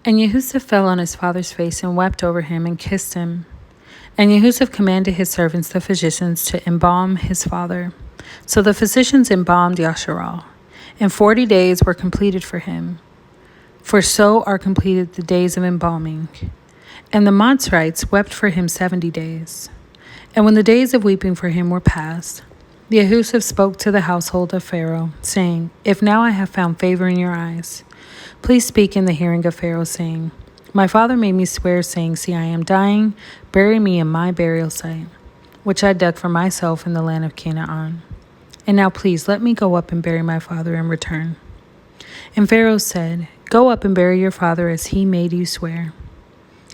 And Yehusef fell on his father's face and wept over him and kissed him. And Yehusef commanded his servants, the physicians, to embalm his father. So the physicians embalmed Yasharal, and 40 days were completed for him. For so are completed the days of embalming. And the Matzrites wept for him 70 days. And when the days of weeping for him were past, Yehusef spoke to the household of Pharaoh, saying, If now I have found favor in your eyes, please speak in the hearing of Pharaoh, saying, My father made me swear, saying, See, I am dying, bury me in my burial site, which I dug for myself in the land of Canaan. And now please let me go up and bury my father and return. And Pharaoh said, Go up and bury your father as he made you swear.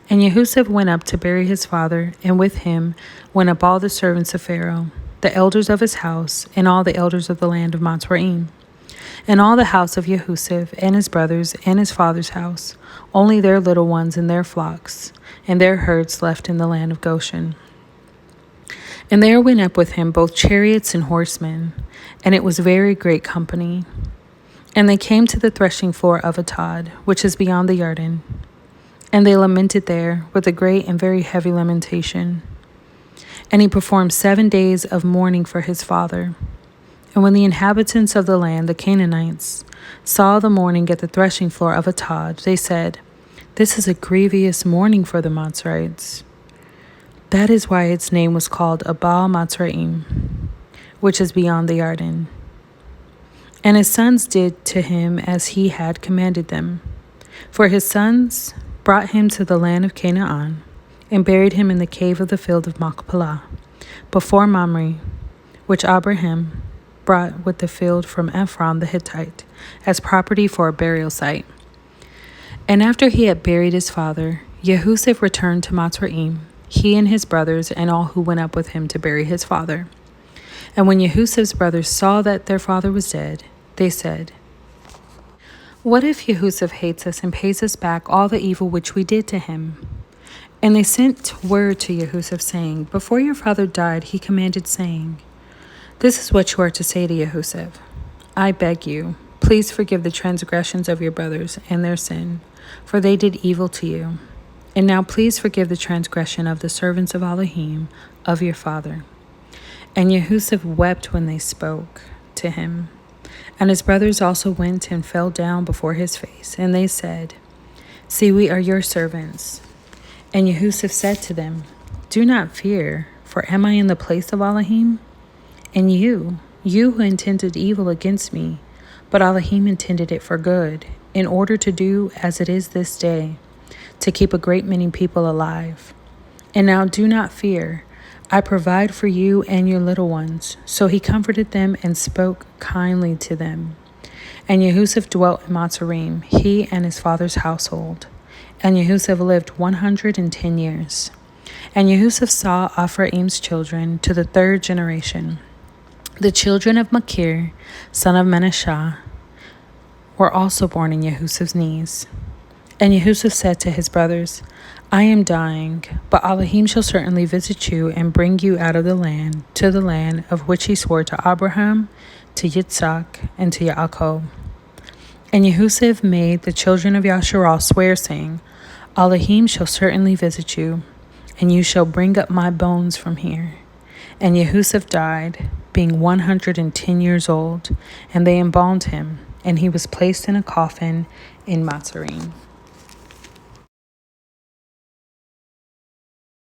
And Yehusef went up to bury his father, and with him went up all the servants of Pharaoh, the elders of his house, and all the elders of the land of Mitzrayim, and all the house of Yehusef, and his brothers, and his father's house, only their little ones and their flocks, and their herds left in the land of Goshen. And there went up with him both chariots and horsemen, and it was very great company. And they came to the threshing floor of Atad, which is beyond the Jordan. And they lamented there with a great and very heavy lamentation. And he performed 7 days of mourning for his father. And when the inhabitants of the land, the Canaanites, saw the mourning at the threshing floor of Atad, they said, This is a grievous mourning for the Matzrites. That is why its name was called Abal Matzraim, which is beyond the Jordan. And his sons did to him as he had commanded them. For his sons brought him to the land of Canaan, and buried him in the cave of the field of Machpelah, before Mamre, which Abraham brought with the field from Ephron the Hittite, as property for a burial site. And after he had buried his father, Yehusef returned to Mitzrayim, he and his brothers, and all who went up with him to bury his father. And when Yehusef's brothers saw that their father was dead, they said, What if Yehusef hates us and pays us back all the evil which we did to him? And they sent word to Yehusef, saying, Before your father died, he commanded, saying, This is what you are to say to Yehusef. I beg you, please forgive the transgressions of your brothers and their sin, for they did evil to you. And now please forgive the transgression of the servants of Elohim, of your father. And Yehusef wept when they spoke to him. And his brothers also went and fell down before his face. And they said, See, we are your servants. And Yehusef said to them, Do not fear, for am I in the place of Elohim? And you who intended evil against me, but Elohim intended it for good, in order to do as it is this day, to keep a great many people alive. And now do not fear, I provide for you and your little ones. So he comforted them and spoke kindly to them. And Yehusef dwelt in Mitzrayim, he and his father's household. And Yehusef lived 110 years. And Yehusef saw Ephraim's children to the 3rd generation. The children of Machir, son of Manasseh, were also born in Yehusef's knees. And Yehusef said to his brothers, I am dying, but Elohim shall certainly visit you and bring you out of the land, to the land of which he swore to Abraham, to Yitzhak, and to Yaakov. And Yehusef made the children of Yasharal swear, saying, Elohim shall certainly visit you, and you shall bring up my bones from here. And Yehusef died, being 110 years old, and they embalmed him, and he was placed in a coffin in Mitzrayim.